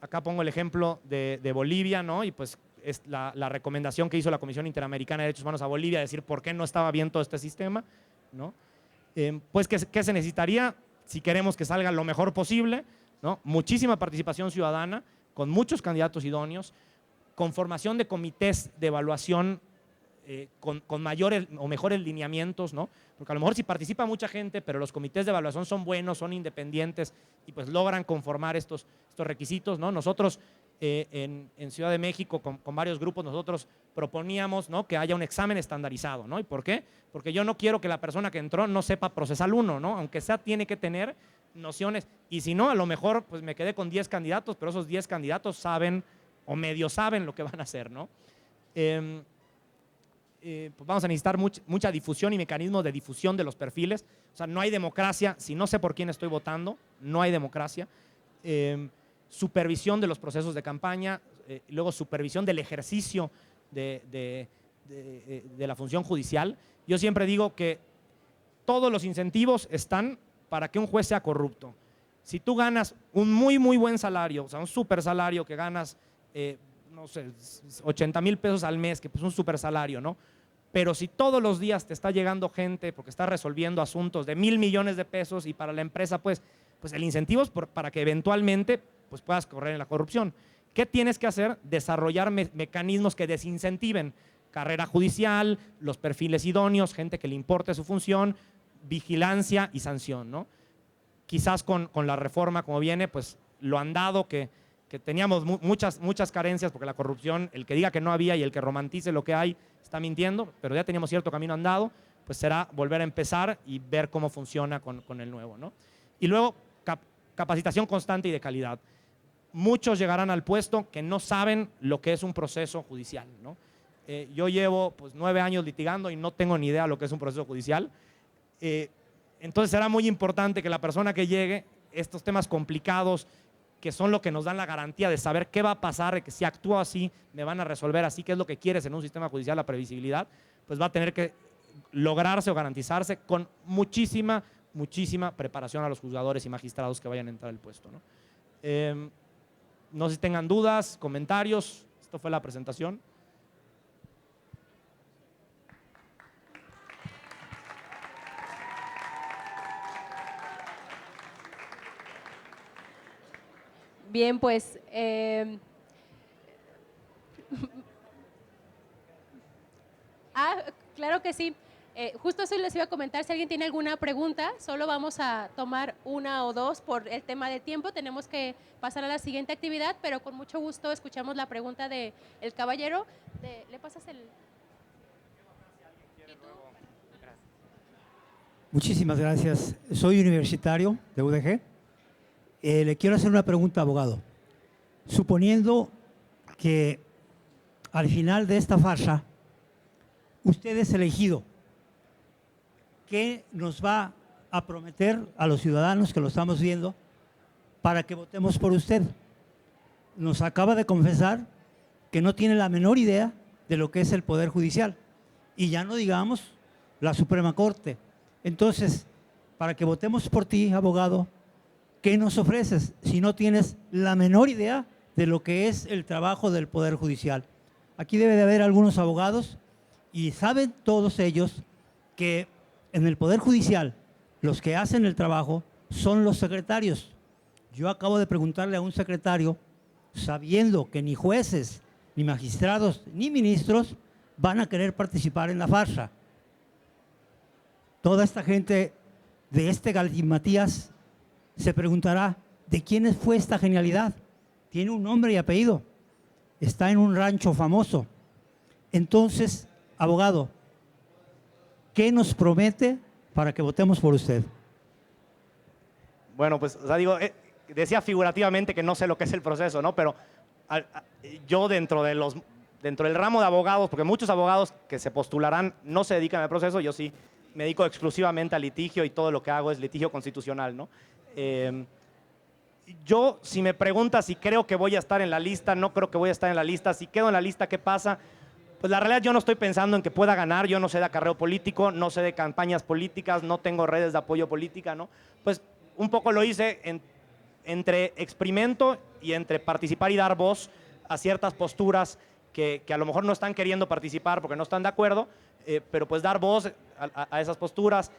Acá pongo el ejemplo de Bolivia, ¿no? Y pues la recomendación que hizo la Comisión Interamericana de Derechos Humanos a Bolivia, decir por qué no estaba bien todo este sistema, ¿no? Pues, ¿qué se necesitaría si queremos que salga lo mejor posible, ¿no? Muchísima participación ciudadana, con muchos candidatos idóneos, con formación de comités de evaluación con mayores o mejores lineamientos, ¿no? Porque a lo mejor si participa mucha gente, pero los comités de evaluación son buenos, son independientes y pues logran conformar estos requisitos, ¿no? Nosotros en Ciudad de México con varios grupos nosotros proponíamos, ¿no?, que haya un examen estandarizado, ¿no? ¿Y por qué? Porque yo no quiero que la persona que entró no sepa procesal 1, ¿no? Aunque sea, tiene que tener nociones, y si no, a lo mejor pues me quedé con 10 candidatos, pero esos 10 candidatos saben o medio saben lo que van a hacer, ¿no? Pues vamos a necesitar mucha difusión y mecanismos de difusión de los perfiles. O sea, no hay democracia si no sé por quién estoy votando, no hay democracia. Supervisión de los procesos de campaña, luego supervisión del ejercicio de la función judicial. Yo siempre digo que todos los incentivos están para que un juez sea corrupto. Si tú ganas un muy buen salario, o sea, un super salario que ganas, no sé, 80,000 pesos al mes, que pues un super salario, ¿no? Pero si todos los días te está llegando gente porque está resolviendo asuntos de 1,000 millones de pesos y para la empresa, pues el incentivo es para que eventualmente pues puedas correr en la corrupción. ¿Qué tienes que hacer? Desarrollar mecanismos que desincentiven carrera judicial, los perfiles idóneos, gente que le importe su función, vigilancia y sanción, ¿no? Quizás con la reforma como viene, pues lo han dado, que teníamos muchas carencias, porque la corrupción, el que diga que no había y el que romantice lo que hay, está mintiendo, pero ya teníamos cierto camino andado, pues será volver a empezar y ver cómo funciona con el nuevo, ¿no? Y luego, capacitación constante y de calidad. Muchos llegarán al puesto que no saben lo que es un proceso judicial, ¿no? Yo llevo pues 9 años litigando y no tengo ni idea de lo que es un proceso judicial. Entonces será muy importante que la persona que llegue, estos temas complicados, que son lo que nos dan la garantía de saber qué va a pasar, que si actúo así, me van a resolver así, qué es lo que quieres en un sistema judicial, la previsibilidad, pues va a tener que lograrse o garantizarse con muchísima preparación a los juzgadores y magistrados que vayan a entrar al puesto, ¿no? No sé si tengan dudas, comentarios. Esto fue la presentación. Bien, pues claro que sí. Justo eso les iba a comentar, si alguien tiene alguna pregunta, solo vamos a tomar una o dos por el tema de tiempo, tenemos que pasar a la siguiente actividad, pero con mucho gusto escuchamos la pregunta del caballero. ¿Le pasas el...? Muchísimas gracias. Soy universitario de UDG. Le quiero hacer una pregunta, abogado. Suponiendo que al final de esta farsa usted es elegido, ¿qué nos va a prometer a los ciudadanos que lo estamos viendo para que votemos por usted? Nos acaba de confesar que no tiene la menor idea de lo que es el Poder Judicial, y ya no digamos la Suprema Corte. Entonces, para que votemos por ti, abogado, ¿qué nos ofreces si no tienes la menor idea de lo que es el trabajo del Poder Judicial? Aquí debe de haber algunos abogados y saben todos ellos que en el Poder Judicial los que hacen el trabajo son los secretarios. Yo acabo de preguntarle a un secretario, sabiendo que ni jueces, ni magistrados, ni ministros van a querer participar en la farsa. Toda esta gente de este galimatías se preguntará, ¿de quién fue esta genialidad? Tiene un nombre y apellido. Está en un rancho famoso. Entonces, abogado, ¿qué nos promete para que votemos por usted? Bueno, pues, o sea, digo, decía figurativamente que no sé lo que es el proceso, ¿no? Pero yo dentro del ramo de abogados, porque muchos abogados que se postularán no se dedican al proceso, yo sí me dedico exclusivamente al litigio y todo lo que hago es litigio constitucional, ¿no? Yo, si me preguntas si creo que voy a estar en la lista, no creo que voy a estar en la lista. Si quedo en la lista, ¿qué pasa? Pues la realidad, yo no estoy pensando en que pueda ganar. Yo no sé de acarreo político, no sé de campañas políticas, no tengo redes de apoyo política, ¿no? Pues un poco lo hice entre experimento y entre participar y dar voz a ciertas posturas que a lo mejor no están queriendo participar porque no están de acuerdo, pero pues dar voz a esas posturas.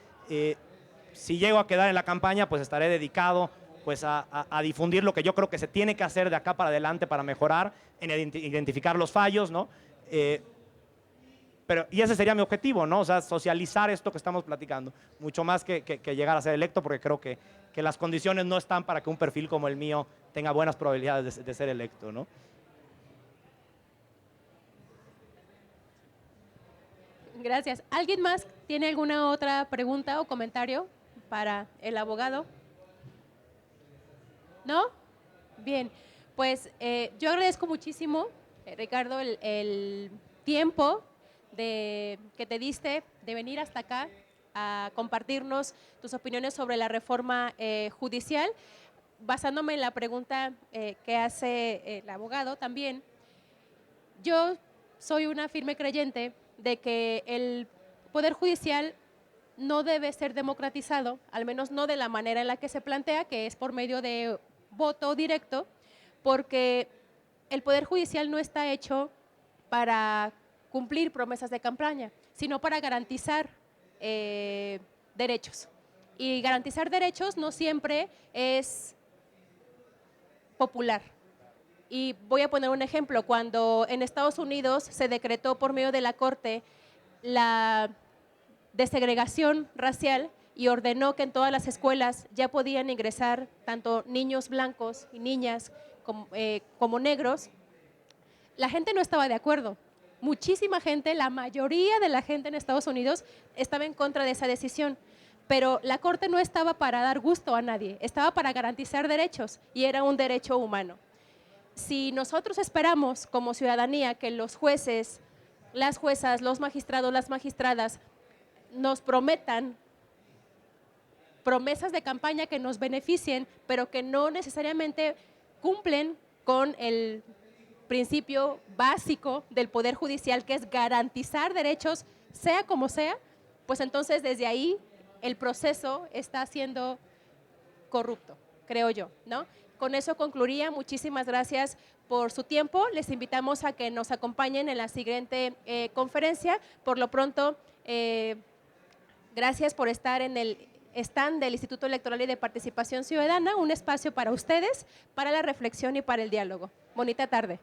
Si llego a quedar en la campaña, pues estaré dedicado pues a difundir lo que yo creo que se tiene que hacer de acá para adelante para mejorar, en identificar los fallos, ¿no? Y ese sería mi objetivo, ¿no? O sea, socializar esto que estamos platicando, mucho más que llegar a ser electo, porque creo que las condiciones no están para que un perfil como el mío tenga buenas probabilidades de ser electo, ¿no? Gracias. ¿Alguien más tiene alguna otra pregunta o comentario para el abogado? ¿No? Bien, pues yo agradezco muchísimo, Ricardo, el tiempo que te diste de venir hasta acá a compartirnos tus opiniones sobre la reforma judicial. Basándome en la pregunta que hace el abogado también, yo soy una firme creyente de que el Poder Judicial no debe ser democratizado, al menos no de la manera en la que se plantea, que es por medio de voto directo, porque el Poder Judicial no está hecho para cumplir promesas de campaña, sino para garantizar derechos. Y garantizar derechos no siempre es popular. Y voy a poner un ejemplo. Cuando en Estados Unidos se decretó por medio de la Corte la desegregación racial y ordenó que en todas las escuelas ya podían ingresar tanto niños blancos y niñas como negros, la gente no estaba de acuerdo. Muchísima gente, la mayoría de la gente en Estados Unidos estaba en contra de esa decisión. Pero la Corte no estaba para dar gusto a nadie, estaba para garantizar derechos y era un derecho humano. Si nosotros esperamos como ciudadanía que los jueces, las juezas, los magistrados, las magistradas nos prometan promesas de campaña que nos beneficien, pero que no necesariamente cumplen con el principio básico del Poder Judicial, que es garantizar derechos, sea como sea, pues entonces desde ahí el proceso está siendo corrupto, creo yo, ¿no? Con eso concluiría. Muchísimas gracias por su tiempo. Les invitamos a que nos acompañen en la siguiente conferencia. Por lo pronto, gracias por estar en el stand del Instituto Electoral y de Participación Ciudadana, un espacio para ustedes, para la reflexión y para el diálogo. Bonita tarde.